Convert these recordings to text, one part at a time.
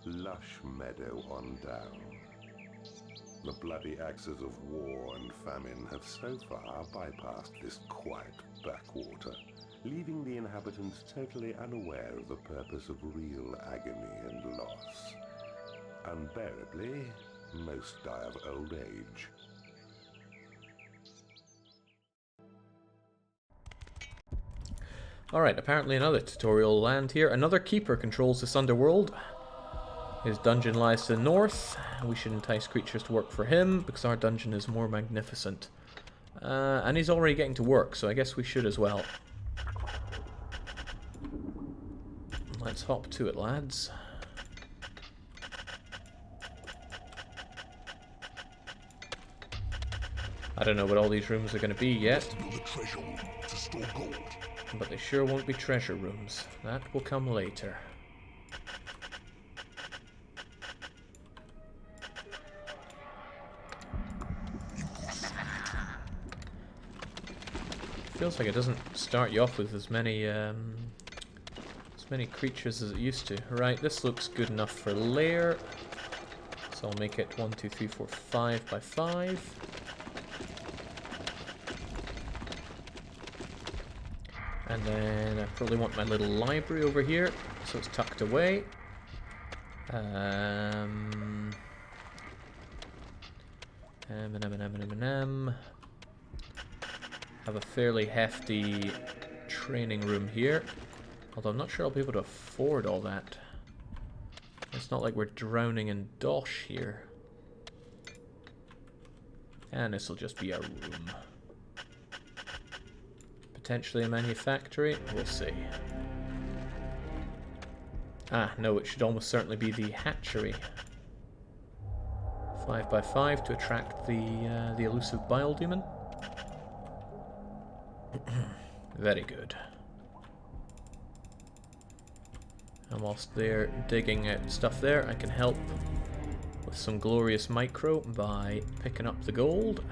Lushmeadow-on-Down. The bloody axes of war and famine have so far bypassed this quiet backwater, leaving the inhabitants totally unaware of the purpose of real agony and loss. Unbearably, most die of old age. Alright, apparently another tutorial will land here. Another keeper controls this underworld. His dungeon lies to the north. We should entice creatures to work for him, because our dungeon is more magnificent. And he's already getting to work, so I guess we should as well. Let's hop to it, lads. I don't know what all these rooms are going to be yet. But they sure won't be treasure rooms. That will come later. Feels like it doesn't start you off with as many creatures as it used to. Right, this looks good enough for lair. So I'll make it 1, 2, 3, 4, 5 by 5. And then I probably want my little library over here, so it's tucked away. Have a fairly hefty training room here, although I'm not sure I'll be able to afford all that. It's not like we're drowning in dosh here. And this will just be a room. Potentially a manufactory, we'll see. Ah, no, it should almost certainly be the hatchery. 5 by 5 to attract the elusive bile demon. Very good. And whilst they're digging out stuff there, I can help with some glorious micro by picking up the gold.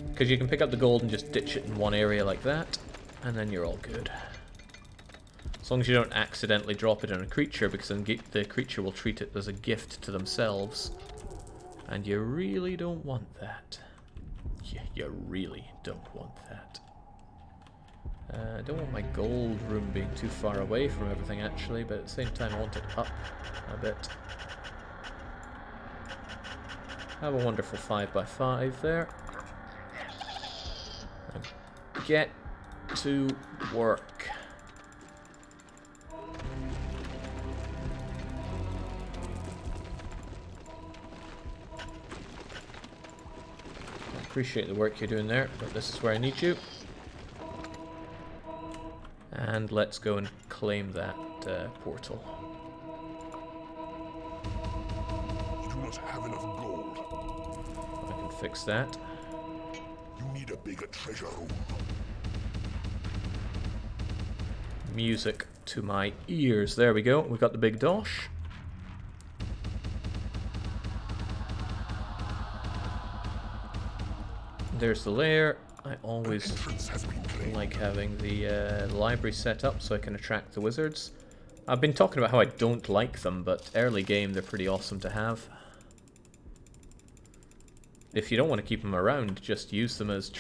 Because you can pick up the gold and just ditch it in one area like that, and then you're all good. As long as you don't accidentally drop it on a creature, because then the creature will treat it as a gift to themselves. And you really don't want that. You really don't want that. I don't want my gold room being too far away from everything actually, but at the same time I want it up a bit. Have a wonderful 5 by 5 there. And get to work. I appreciate the work you're doing there, but this is where I need you. And let's go and claim that portal. You do not have enough gold. I can fix that. You need a bigger treasure room. Music to my ears. There we go. We've got the big dosh. There's the lair. I always like having the library set up so I can attract the wizards. I've been talking about how I don't like them, but early game they're pretty awesome to have. If you don't want to keep them around, just use them as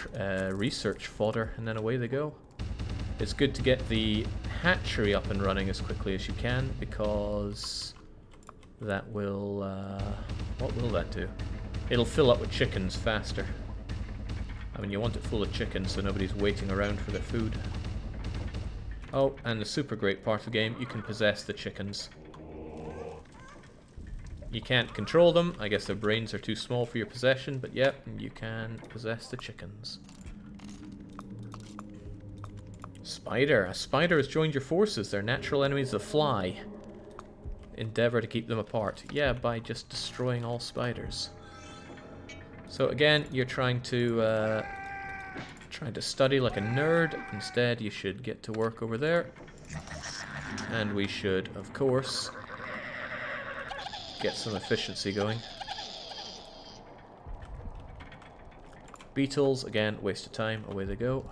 research fodder, and then away they go. It's good to get the hatchery up and running as quickly as you can, because that will... what will that do? It'll fill up with chickens faster. I mean, you want it full of chickens so nobody's waiting around for their food. Oh, and the super great part of the game, you can possess the chickens. You can't control them. I guess their brains are too small for your possession, but yep, you can possess the chickens. Spider. A spider has joined your forces. They're natural enemies of the fly. Endeavor to keep them apart. Yeah, by just destroying all spiders. So again, you're trying to study like a nerd. Instead, you should get to work over there. And we should, of course, get some efficiency going. Beetles, again, waste of time. Away they go.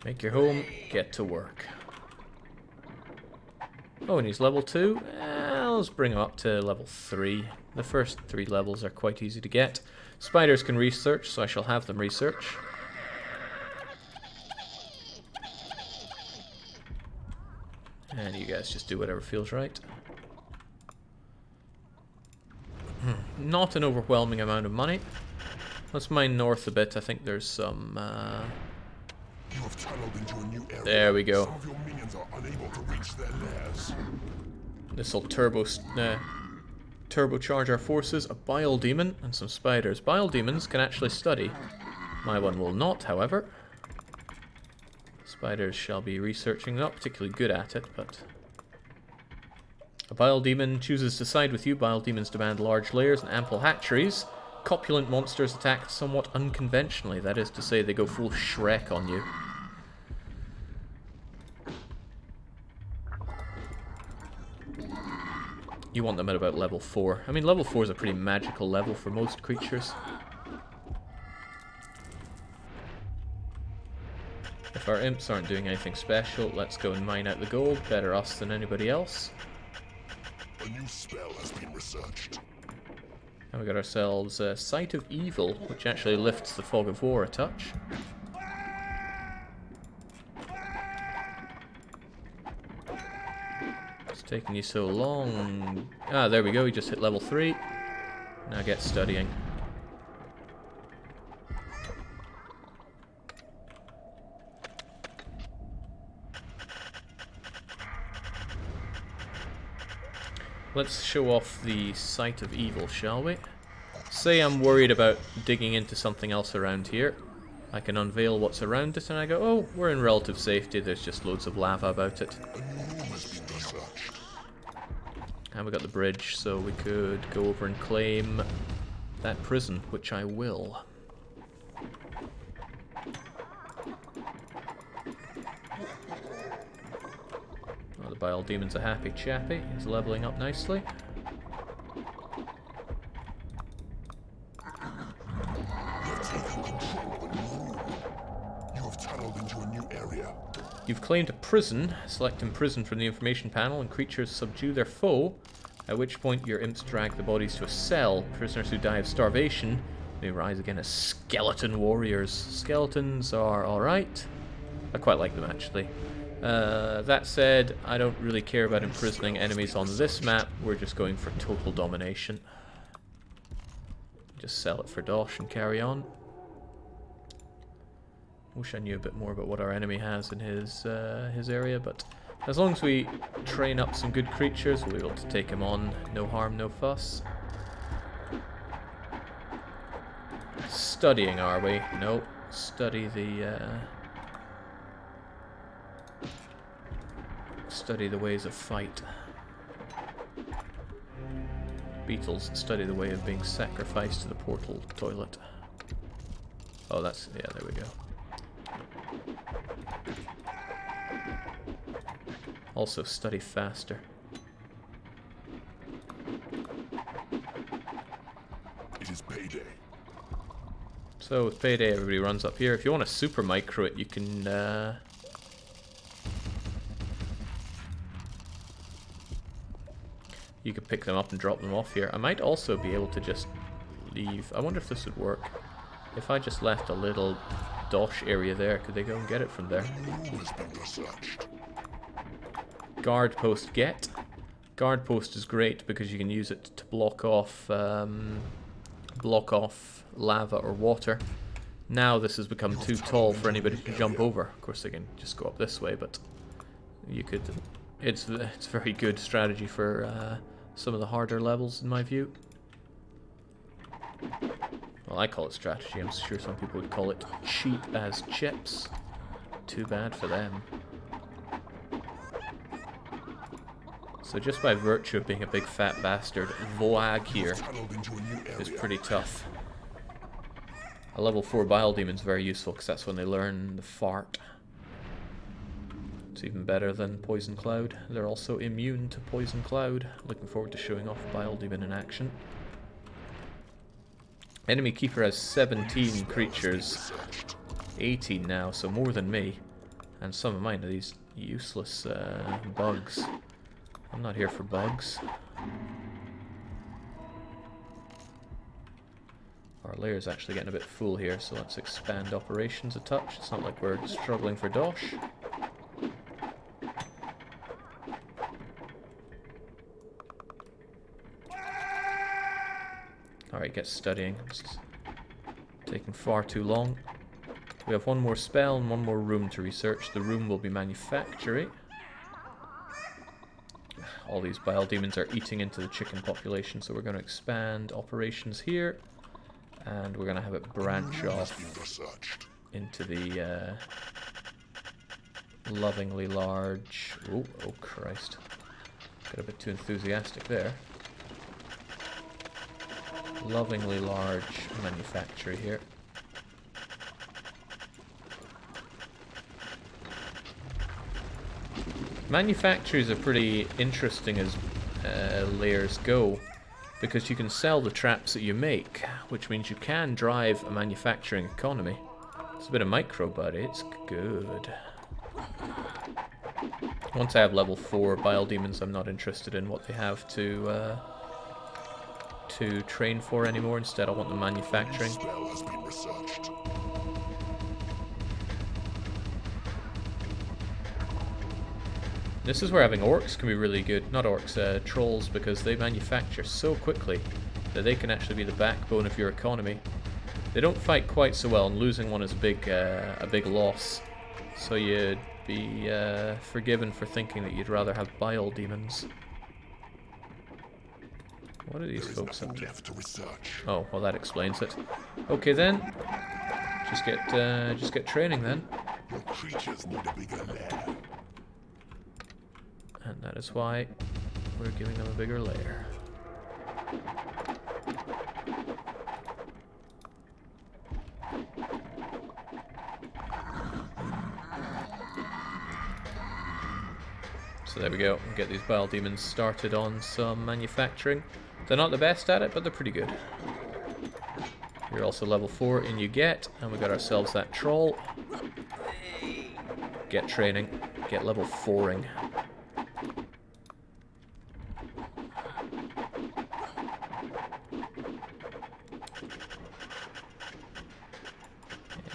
Make your home, get to work. Oh, and he's level 2? Let's bring him up to level 3. The first 3 levels are quite easy to get. Spiders can research, so I shall have them research. And you guys just do whatever feels right. Not an overwhelming amount of money. Let's mine north a bit. I think there's some... You have tunneled into a new area. There we go. Some of your minions are unable to reach their lairs. This'll turbocharge our forces. A bile demon and some spiders. Bile demons can actually study. My one will not, however. Spiders shall be researching. Not particularly good at it, but... A bile demon chooses to side with you. Bile demons demand large layers and ample hatcheries. Copulent monsters attack somewhat unconventionally. That is to say, they go full Shrek on you. You want them at about level 4. I mean, level 4 is a pretty magical level for most creatures. If our imps aren't doing anything special, let's go and mine out the gold. Better us than anybody else. A new spell has been researched. And we got ourselves Sight of Evil, which actually lifts the Fog of War a touch. It's taking you so long. Ah, there we go, we just hit level 3. Now get studying. Let's show off the Sight of Evil, shall we? Say I'm worried about digging into something else around here. I can unveil what's around it and I go, oh, we're in relative safety, there's just loads of lava about it. A new room has been researched. And we got the bridge, so we could go over and claim that prison, which I will. Oh, the Bile Demon's a happy chappy. He's leveling up nicely. You have tunneled into a new area. You've claimed a prison. Select Imprison from the information panel and creatures subdue their foe, at which point your imps drag the bodies to a cell. Prisoners who die of starvation may rise again as skeleton warriors. Skeletons are alright. I quite like them, actually. That said, I don't really care about imprisoning enemies on this map. We're just going for total domination. Just sell it for dosh and carry on. Wish I knew a bit more about what our enemy has in his area, but as long as we train up some good creatures, we'll be able to take him on. No harm, no fuss. Studying, are we? No. Study the ways of fight. Beetles study the way of being sacrificed to the portal toilet. Oh, that's... yeah, there we go. Also study faster. It is payday. So with payday, everybody runs up here. If you want to super micro it, you can... you could pick them up and drop them off here. I might also be able to just leave... I wonder if this would work. If I just left a little dosh area there, could they go and get it from there? A new room has been researched. Guard post get. Guard post is great because you can use it to block off lava or water. Now this has become too tall for anybody to jump over. Of course they can just go up this way, but you could... It's very good strategy for some of the harder levels in my view. Well, I call it strategy. I'm sure some people would call it cheap as chips. Too bad for them. So just by virtue of being a big fat bastard, Voag here is pretty tough. A level 4 Bile Demon's very useful because that's when they learn the fart. It's even better than Poison Cloud. They're also immune to Poison Cloud. Looking forward to showing off Bile Demon in action. Enemy Keeper has 17 creatures. 18 now, so more than me. And some of mine are these useless bugs. I'm not here for bugs. Our layer's actually getting a bit full here, so let's expand operations a touch. It's not like we're struggling for dosh. Alright, get studying. It's taking far too long. We have one more spell and one more room to research. The room will be manufactory. All these bile demons are eating into the chicken population, so we're going to expand operations here. And we're going to have it branch off into the lovingly large... Oh, oh Christ. Got a bit too enthusiastic there. Lovingly large manufactory here. Manufactories are pretty interesting as layers go, because you can sell the traps that you make, which means you can drive a manufacturing economy. It's a bit of micro, but it's good. Once I have level 4 bile demons, I'm not interested in what they have to train for anymore. Instead, I want the manufacturing. Spell has been researched. This is where having orcs can be really good. Not orcs, trolls, because they manufacture so quickly that they can actually be the backbone of your economy. They don't fight quite so well, and losing one is a big loss. So you'd be forgiven for thinking that you'd rather have bile demons. What are these folks up to? Oh, well that explains it. Okay then, just get training then. Your creatures need a bigger lair. And that is why we're giving them a bigger layer. So there we go, we'll get these bile demons started on some manufacturing. They're not the best at it, but they're pretty good. You're also level 4 and you get, and we got ourselves that troll. Get training, get level 4ing.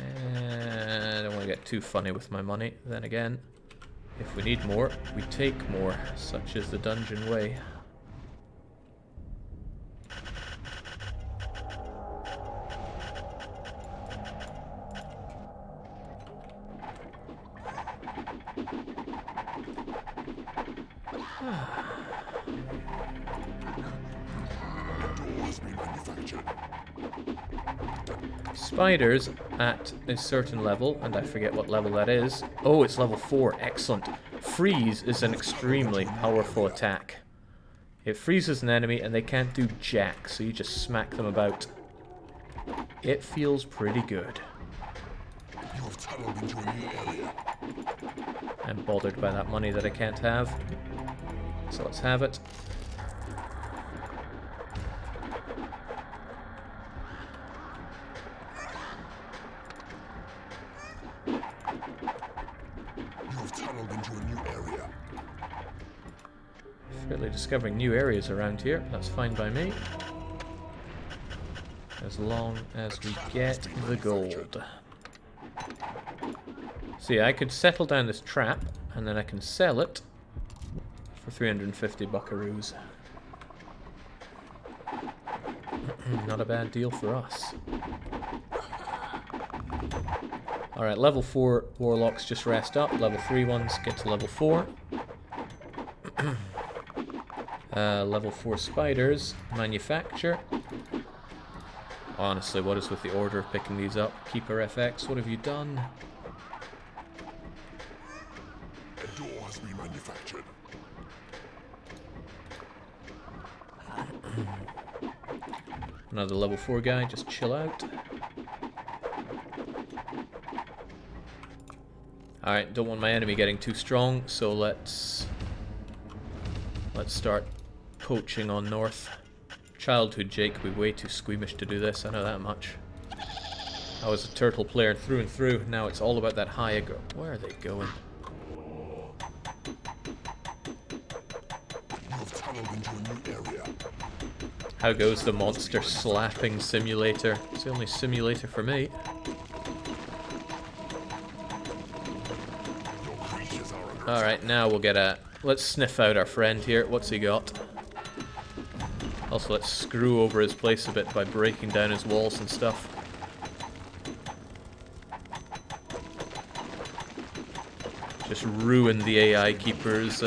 I don't want to get too funny with my money. Then again, if we need more, we take more. Such is the dungeon way. Spiders at a certain level, and I forget what level that is. Oh, it's level 4. Excellent. Freeze is an extremely powerful attack. It freezes an enemy and they can't do jack, so you just smack them about. It feels pretty good. You have tunneled into a new area. I'm bothered by that money that I can't have. So let's have it. Fairly discovering new areas around here. That's fine by me. As long as we get the gold. See, I could settle down this trap, and then I can sell it for 350 buckaroos. Not a bad deal for us. Alright, level 4 warlocks just rest up. Level 3 ones get to level 4. Level 4 spiders manufacture. Honestly, what is with the order of picking these up? Keeper FX, what have you done? A door has been manufactured. Another level 4 guy, just chill out. Alright, don't want my enemy getting too strong, so let's start poaching on north. Childhood Jake would be way too squeamish to do this, I know that much. I was a turtle player through and through. Now it's all about that high aggro. Where are they going? You've tunneled into a new area. How goes the monster slapping simulator? It's the only simulator for me. Alright, now we'll get a... Let's sniff out our friend here. What's he got? Also, let's screw over his place a bit by breaking down his walls and stuff. Just ruin the AI keeper's,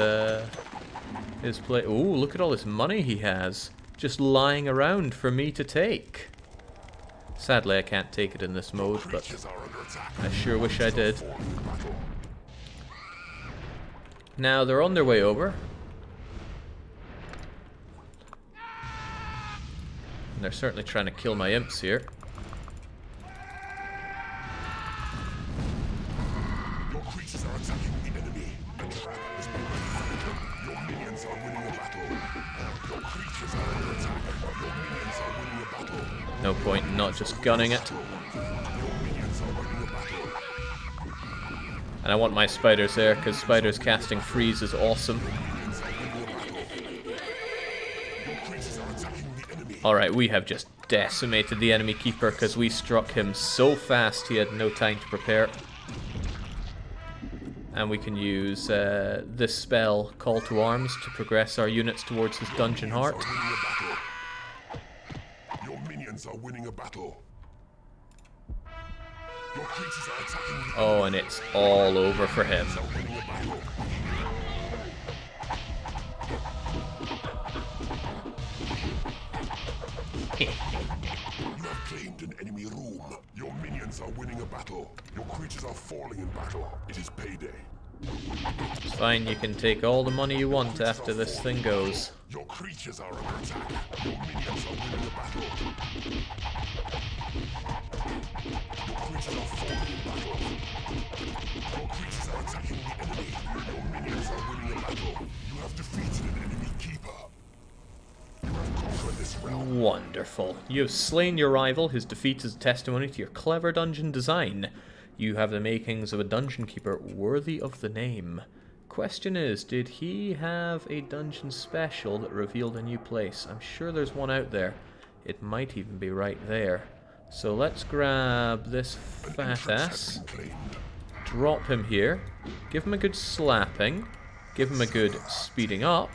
his play. Ooh, look at all this money he has. Just lying around for me to take. Sadly, I can't take it in this mode, but I sure wish I did. Now, they're on their way over. And they're certainly trying to kill my imps here. Your creatures are attacking the enemy. A trap has been manufactured. Your minions are winning a battle. Your creatures are under attack. Your minions are winning a battle. No point in not just gunning it. Your minions are winning a battle. And I want my spiders there, because spiders casting freeze is awesome. Alright, we have just decimated the enemy keeper because we struck him so fast he had no time to prepare. And we can use this spell, Call to Arms, to progress our units towards his dungeon heart. Your minions are winning a battle. Your creatures are attacking the Oh, and it's all over for him. winning a battle. You have claimed an enemy room. Your minions are winning a battle. Your creatures are falling in battle. It is payday. It's fine, you can take all the money you want after this thing goes. Your creatures are under attack. Your minions are winning a battle. Your creatures are falling in battle. Your creatures are attacking the enemy. Your minions are winning a battle. You have defeated an enemy keeper. You have conquered this realm. Wonderful. You have slain your rival. His defeat is a testimony to your clever dungeon design. You have the makings of a dungeon keeper worthy of the name. Question is, did he have a dungeon special that revealed a new place? I'm sure there's one out there. It might even be right there. So let's grab this fat ass, drop him here, give him a good slapping, give him a good speeding up,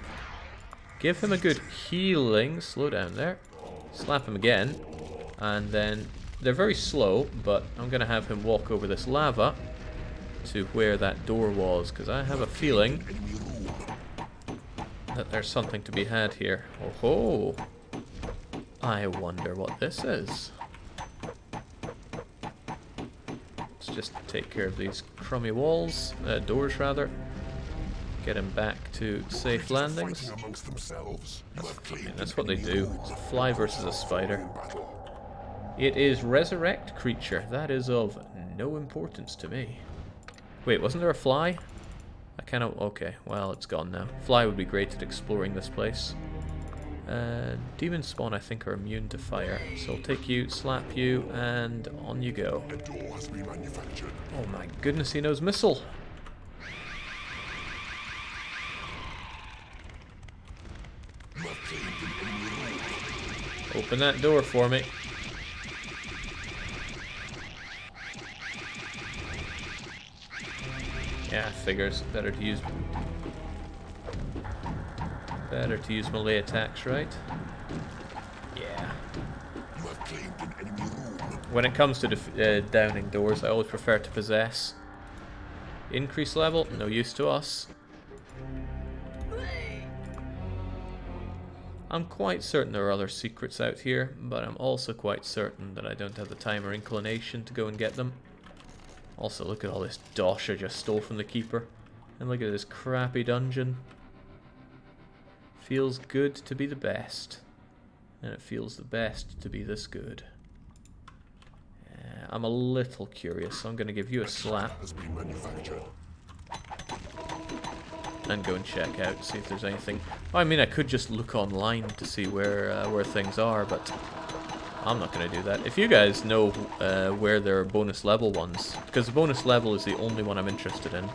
give him a good healing, slow down there, slap him again, and then they're very slow, but I'm going to have him walk over this lava to where that door was, because I have a feeling that there's something to be had here. Oh ho! I wonder what this is. Let's just take care of these crummy walls, doors rather. Get him back to safe landings. That's what they do. It's a fly versus a spider. It is resurrect creature. That is of no importance to me. Wait, wasn't there a fly? I kind of... Okay, well, it's gone now. Fly would be great at exploring this place. Demon spawn, I think, are immune to fire. So I'll take you, slap you, and on you go. A door has been manufactured. Oh my goodness, he knows missile. You have claimed an enemy room. Open that door for me. Yeah, figures. Better to use melee attacks, right? Yeah. You have claimed an enemy room. When it comes to downing doors, I always prefer to possess. Increase level, no use to us. I'm quite certain there are other secrets out here, but I'm also quite certain that I don't have the time or inclination to go and get them. Also, look at all this dosh I just stole from the keeper. And look at this crappy dungeon. Feels good to be the best. And it feels the best to be this good. I'm a little curious, so I'm going to give you a slap. Has been manufactured. And go and check out, see if there's anything. I mean, I could just look online to see where things are, but I'm not going to do that. If you guys know where there are bonus level ones, because the bonus level is the only one I'm interested in,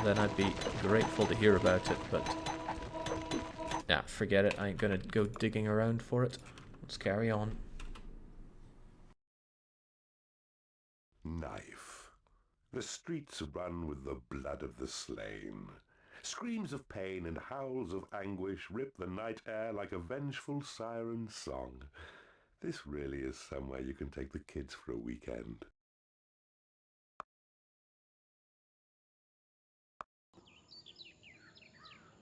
then I'd be grateful to hear about it, but... yeah, forget it. I ain't going to go digging around for it. Let's carry on. Knife. The streets run with the blood of the slain. Screams of pain and howls of anguish rip the night air like a vengeful siren's song. This really is somewhere you can take the kids for a weekend.